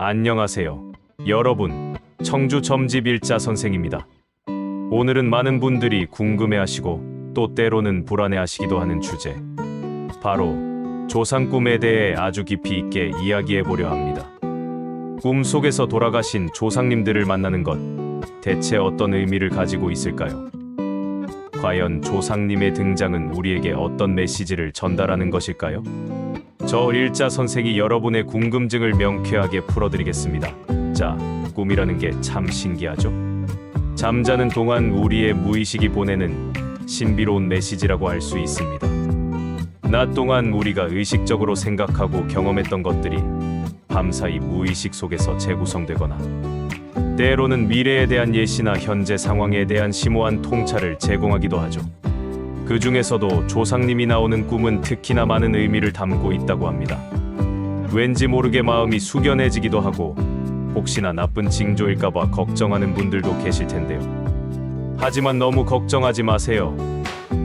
안녕하세요. 여러분, 청주 점집 일자 선생입니다. 오늘은 많은 분들이 궁금해하시고 또 때로는 불안해하시기도 하는 주제, 바로 조상 꿈에 대해 아주 깊이 있게 이야기해보려 합니다. 꿈 속에서 돌아가신 조상님들을 만나는 것, 대체 어떤 의미를 가지고 있을까요? 과연 조상님의 등장은 우리에게 어떤 메시지를 전달하는 것일까요? 저 일자 선생이 여러분의 궁금증을 명쾌하게 풀어드리겠습니다. 자, 꿈이라는 게 참 신기하죠? 잠자는 동안 우리의 무의식이 보내는 신비로운 메시지라고 할 수 있습니다. 낮 동안 우리가 의식적으로 생각하고 경험했던 것들이 밤사이 무의식 속에서 재구성되거나, 때로는 미래에 대한 예시나 현재 상황에 대한 심오한 통찰을 제공하기도 하죠. 그 중에서도 조상님이 나오는 꿈은 특히나 많은 의미를 담고 있다고 합니다. 왠지 모르게 마음이 숙연해지기도 하고, 혹시나 나쁜 징조일까봐 걱정하는 분들도 계실 텐데요. 하지만 너무 걱정하지 마세요.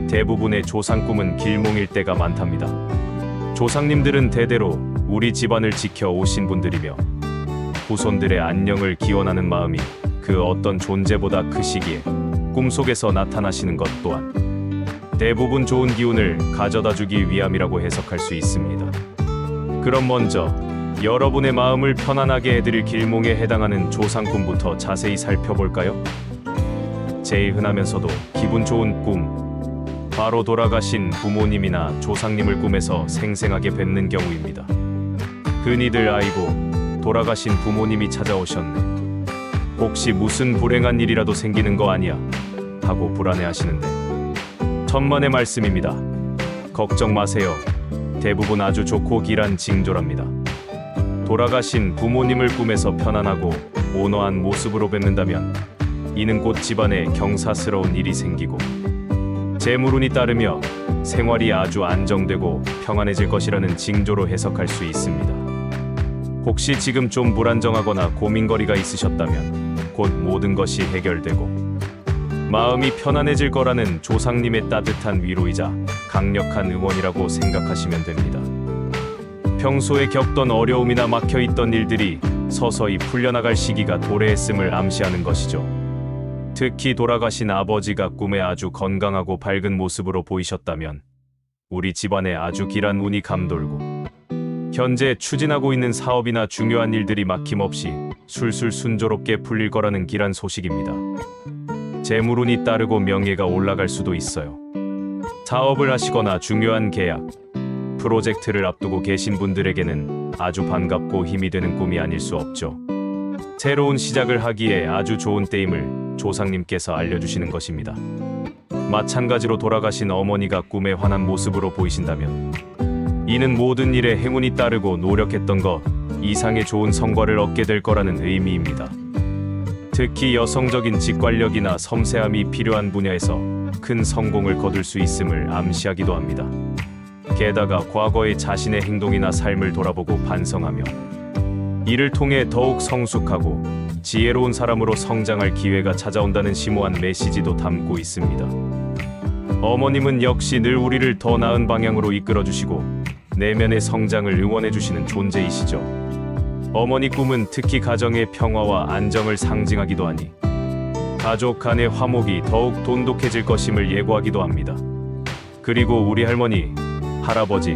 대부분의 조상 꿈은 길몽일 때가 많답니다. 조상님들은 대대로 우리 집안을 지켜오신 분들이며, 후손들의 안녕을 기원하는 마음이 그 어떤 존재보다 크시기에 꿈속에서 나타나시는 것 또한 대부분 좋은 기운을 가져다주기 위함이라고 해석할 수 있습니다. 그럼 먼저 여러분의 마음을 편안하게 해드릴 길몽에 해당하는 조상 꿈부터 자세히 살펴볼까요? 제일 흔하면서도 기분 좋은 꿈, 바로 돌아가신 부모님이나 조상님을 꿈에서 생생하게 뵙는 경우입니다. 흔히들 아이고, 돌아가신 부모님이 찾아오셨네, 혹시 무슨 불행한 일이라도 생기는 거 아니야? 하고 불안해하시는데, 천만의 말씀입니다. 걱정 마세요. 대부분 아주 좋고 길한 징조랍니다. 돌아가신 부모님을 꿈에서 편안하고 온화한 모습으로 뵙는다면 이는 곧 집안에 경사스러운 일이 생기고 재물운이 따르며 생활이 아주 안정되고 평안해질 것이라는 징조로 해석할 수 있습니다. 혹시 지금 좀 불안정하거나 고민거리가 있으셨다면 곧 모든 것이 해결되고 마음이 편안해질 거라는 조상님의 따뜻한 위로이자 강력한 응원이라고 생각하시면 됩니다. 평소에 겪던 어려움이나 막혀있던 일들이 서서히 풀려나갈 시기가 도래했음을 암시하는 것이죠. 특히 돌아가신 아버지가 꿈에 아주 건강하고 밝은 모습으로 보이셨다면 우리 집안에 아주 길한 운이 감돌고 현재 추진하고 있는 사업이나 중요한 일들이 막힘없이 술술 순조롭게 풀릴 거라는 길한 소식입니다. 재물운이 따르고 명예가 올라갈 수도 있어요. 사업을 하시거나 중요한 계약, 프로젝트를 앞두고 계신 분들에게는 아주 반갑고 힘이 되는 꿈이 아닐 수 없죠. 새로운 시작을 하기에 아주 좋은 때임을 조상님께서 알려주시는 것입니다. 마찬가지로 돌아가신 어머니가 꿈에 환한 모습으로 보이신다면 이는 모든 일에 행운이 따르고 노력했던 것 이상의 좋은 성과를 얻게 될 거라는 의미입니다. 특히 여성적인 직관력이나 섬세함이 필요한 분야에서 큰 성공을 거둘 수 있음을 암시하기도 합니다. 게다가 과거의 자신의 행동이나 삶을 돌아보고 반성하며 이를 통해 더욱 성숙하고 지혜로운 사람으로 성장할 기회가 찾아온다는 심오한 메시지도 담고 있습니다. 어머님은 역시 늘 우리를 더 나은 방향으로 이끌어주시고 내면의 성장을 응원해주시는 존재이시죠. 어머니 꿈은 특히 가정의 평화와 안정을 상징하기도 하니 가족 간의 화목이 더욱 돈독해질 것임을 예고하기도 합니다. 그리고 우리 할머니, 할아버지,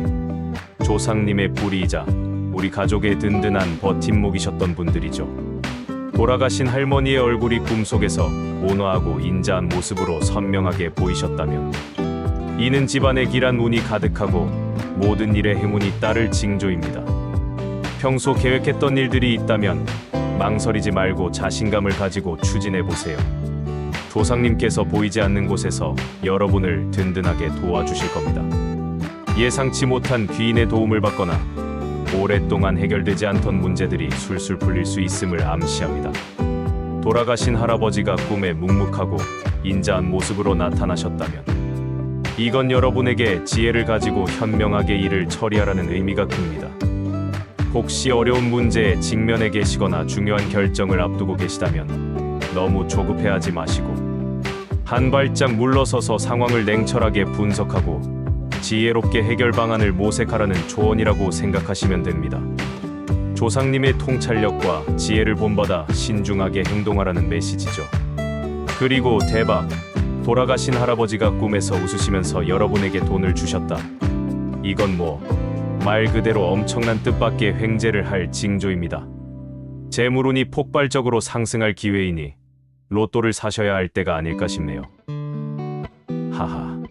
조상님의 뿌리이자 우리 가족의 든든한 버팀목이셨던 분들이죠. 돌아가신 할머니의 얼굴이 꿈속에서 온화하고 인자한 모습으로 선명하게 보이셨다면 이는 집안에 길한 운이 가득하고 모든 일에 행운이 따를 징조입니다. 평소 계획했던 일들이 있다면 망설이지 말고 자신감을 가지고 추진해보세요. 조상님께서 보이지 않는 곳에서 여러분을 든든하게 도와주실 겁니다. 예상치 못한 귀인의 도움을 받거나 오랫동안 해결되지 않던 문제들이 술술 풀릴 수 있음을 암시합니다. 돌아가신 할아버지가 꿈에 묵묵하고 인자한 모습으로 나타나셨다면 이건 여러분에게 지혜를 가지고 현명하게 일을 처리하라는 의미가 큽니다. 혹시 어려운 문제에 직면해 계시거나 중요한 결정을 앞두고 계시다면 너무 조급해하지 마시고 한 발짝 물러서서 상황을 냉철하게 분석하고 지혜롭게 해결 방안을 모색하라는 조언이라고 생각하시면 됩니다. 조상님의 통찰력과 지혜를 본받아 신중하게 행동하라는 메시지죠. 그리고 대박! 돌아가신 할아버지가 꿈에서 웃으시면서 여러분에게 돈을 주셨다. 이건 말 그대로 엄청난 뜻밖의 횡재를 할 징조입니다. 재물운이 폭발적으로 상승할 기회이니 로또를 사셔야 할 때가 아닐까 싶네요. 하하,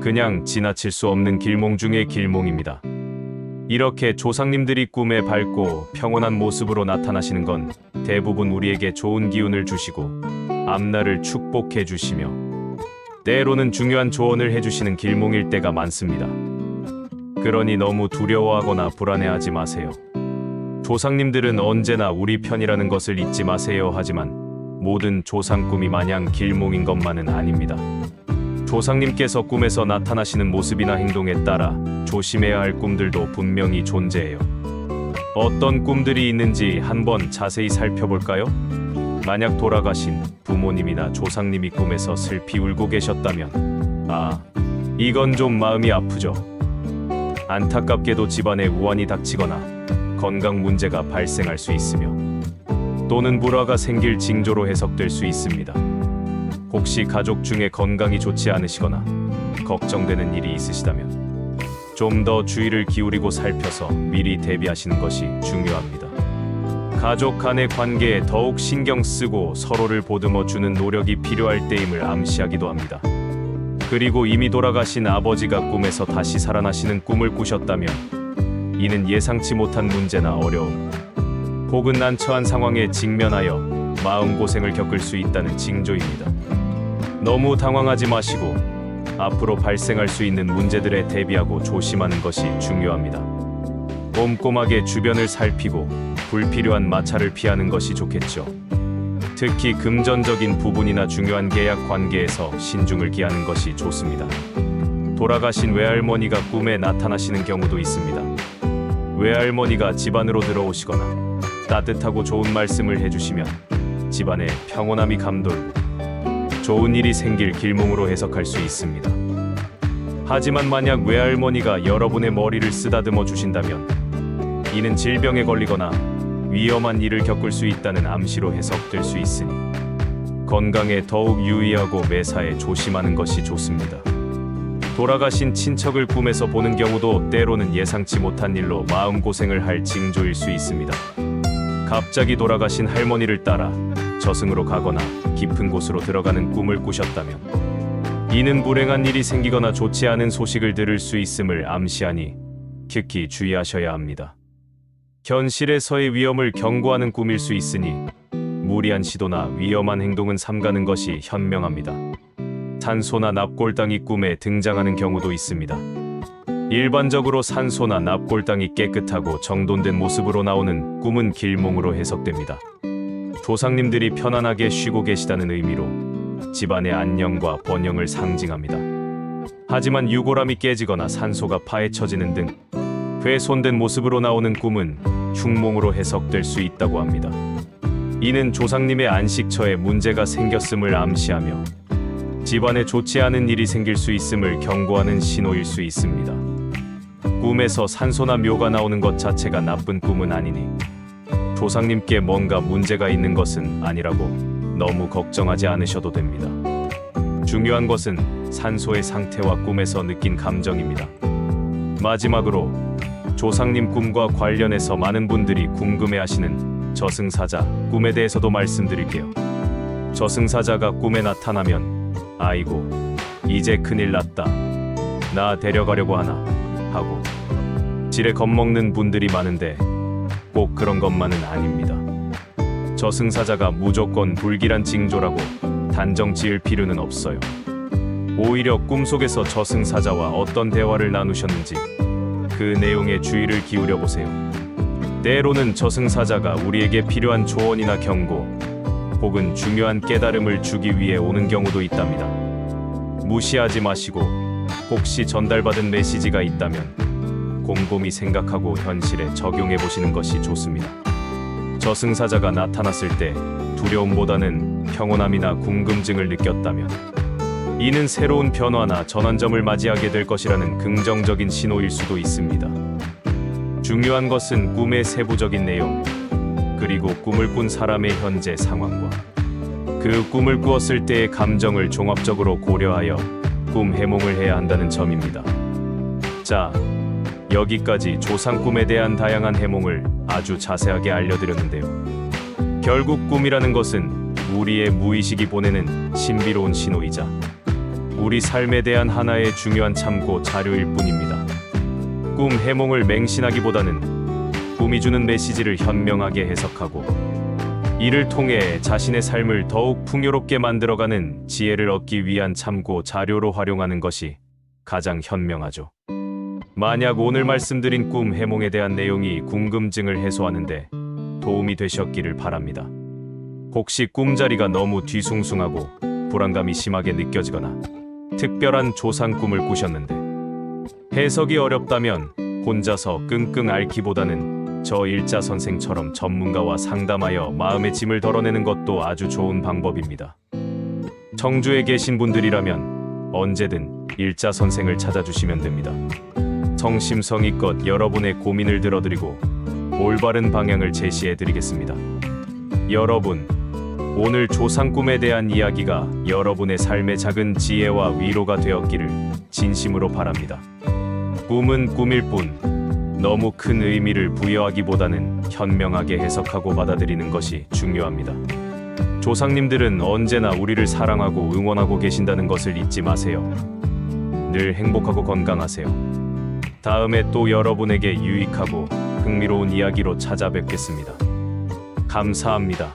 그냥 지나칠 수 없는 길몽 중의 길몽입니다. 이렇게 조상님들이 꿈에 밝고 평온한 모습으로 나타나시는 건 대부분 우리에게 좋은 기운을 주시고 앞날을 축복해 주시며 때로는 중요한 조언을 해주시는 길몽일 때가 많습니다. 그러니 너무 두려워하거나 불안해하지 마세요. 조상님들은 언제나 우리 편이라는 것을 잊지 마세요. 하지만 모든 조상 꿈이 마냥 길몽인 것만은 아닙니다. 조상님께서 꿈에서 나타나시는 모습이나 행동에 따라 조심해야 할 꿈들도 분명히 존재해요. 어떤 꿈들이 있는지 한번 자세히 살펴볼까요? 만약 돌아가신 부모님이나 조상님이 꿈에서 슬피 울고 계셨다면 이건 좀 마음이 아프죠. 안타깝게도 집안에 우환이 닥치거나 건강 문제가 발생할 수 있으며 또는 불화가 생길 징조로 해석될 수 있습니다. 혹시 가족 중에 건강이 좋지 않으시거나 걱정되는 일이 있으시다면 좀 더 주의를 기울이고 살펴서 미리 대비하시는 것이 중요합니다. 가족 간의 관계에 더욱 신경 쓰고 서로를 보듬어 주는 노력이 필요할 때임을 암시하기도 합니다. 그리고 이미 돌아가신 아버지가 꿈에서 다시 살아나시는 꿈을 꾸셨다면 이는 예상치 못한 문제나 어려움 혹은 난처한 상황에 직면하여 마음고생을 겪을 수 있다는 징조입니다. 너무 당황하지 마시고 앞으로 발생할 수 있는 문제들에 대비하고 조심하는 것이 중요합니다. 꼼꼼하게 주변을 살피고 불필요한 마찰을 피하는 것이 좋겠죠. 특히 금전적인 부분이나 중요한 계약 관계에서 신중을 기하는 것이 좋습니다. 돌아가신 외할머니가 꿈에 나타나시는 경우도 있습니다. 외할머니가 집안으로 들어오시거나 따뜻하고 좋은 말씀을 해주시면 집안에 평온함이 감돌고 좋은 일이 생길 길몽으로 해석할 수 있습니다. 하지만 만약 외할머니가 여러분의 머리를 쓰다듬어 주신다면 이는 질병에 걸리거나 위험한 일을 겪을 수 있다는 암시로 해석될 수 있으니 건강에 더욱 유의하고 매사에 조심하는 것이 좋습니다. 돌아가신 친척을 꿈에서 보는 경우도 때로는 예상치 못한 일로 마음고생을 할 징조일 수 있습니다. 갑자기 돌아가신 할머니를 따라 저승으로 가거나 깊은 곳으로 들어가는 꿈을 꾸셨다면 이는 불행한 일이 생기거나 좋지 않은 소식을 들을 수 있음을 암시하니 특히 주의하셔야 합니다. 현실에서의 위험을 경고하는 꿈일 수 있으니 무리한 시도나 위험한 행동은 삼가는 것이 현명합니다. 산소나 납골당이 꿈에 등장하는 경우도 있습니다. 일반적으로 산소나 납골당이 깨끗하고 정돈된 모습으로 나오는 꿈은 길몽으로 해석됩니다. 조상님들이 편안하게 쉬고 계시다는 의미로 집안의 안녕과 번영을 상징합니다. 하지만 유골함이 깨지거나 산소가 파헤쳐지는 등 훼손된 모습으로 나오는 꿈은 흉몽으로 해석될 수 있다고 합니다. 이는 조상님의 안식처에 문제가 생겼음을 암시하며 집안에 좋지 않은 일이 생길 수 있음을 경고하는 신호일 수 있습니다. 꿈에서 산소나 묘가 나오는 것 자체가 나쁜 꿈은 아니니 조상님께 뭔가 문제가 있는 것은 아니라고 너무 걱정하지 않으셔도 됩니다. 중요한 것은 산소의 상태와 꿈에서 느낀 감정입니다. 마지막으로 조상님 꿈과 관련해서 많은 분들이 궁금해하시는 저승사자 꿈에 대해서도 말씀드릴게요. 저승사자가 꿈에 나타나면 아이고 이제 큰일 났다, 나 데려가려고 하나 하고 지레 겁먹는 분들이 많은데 꼭 그런 것만은 아닙니다. 저승사자가 무조건 불길한 징조라고 단정 지을 필요는 없어요. 오히려 꿈속에서 저승사자와 어떤 대화를 나누셨는지 그 내용에 주의를 기울여 보세요. 때로는 저승사자가 우리에게 필요한 조언이나 경고 혹은 중요한 깨달음을 주기 위해 오는 경우도 있답니다. 무시하지 마시고 혹시 전달받은 메시지가 있다면 곰곰이 생각하고 현실에 적용해 보시는 것이 좋습니다. 저승사자가 나타났을 때 두려움보다는 평온함이나 궁금증을 느꼈다면 이는 새로운 변화나 전환점을 맞이하게 될 것이라는 긍정적인 신호일 수도 있습니다. 중요한 것은 꿈의 세부적인 내용, 그리고 꿈을 꾼 사람의 현재 상황과 그 꿈을 꾸었을 때의 감정을 종합적으로 고려하여 꿈 해몽을 해야 한다는 점입니다. 자, 여기까지 조상 꿈에 대한 다양한 해몽을 아주 자세하게 알려드렸는데요. 결국 꿈이라는 것은 우리의 무의식이 보내는 신비로운 신호이자 우리 삶에 대한 하나의 중요한 참고 자료일 뿐입니다. 꿈 해몽을 맹신하기보다는 꿈이 주는 메시지를 현명하게 해석하고 이를 통해 자신의 삶을 더욱 풍요롭게 만들어가는 지혜를 얻기 위한 참고 자료로 활용하는 것이 가장 현명하죠. 만약 오늘 말씀드린 꿈 해몽에 대한 내용이 궁금증을 해소하는데 도움이 되셨기를 바랍니다. 혹시 꿈자리가 너무 뒤숭숭하고 불안감이 심하게 느껴지거나 특별한 조상 꿈을 꾸셨는데 해석이 어렵다면 혼자서 끙끙 앓기보다는 저 일자 선생처럼 전문가와 상담하여 마음의 짐을 덜어내는 것도 아주 좋은 방법입니다. 청주에 계신 분들이라면 언제든 일자 선생을 찾아주시면 됩니다. 성심성의껏 여러분의 고민을 들어드리고 올바른 방향을 제시해드리겠습니다. 여러분, 오늘 조상 꿈에 대한 이야기가 여러분의 삶의 작은 지혜와 위로가 되었기를 진심으로 바랍니다. 꿈은 꿈일 뿐 너무 큰 의미를 부여하기보다는 현명하게 해석하고 받아들이는 것이 중요합니다. 조상님들은 언제나 우리를 사랑하고 응원하고 계신다는 것을 잊지 마세요. 늘 행복하고 건강하세요. 다음에 또 여러분에게 유익하고 흥미로운 이야기로 찾아뵙겠습니다. 감사합니다.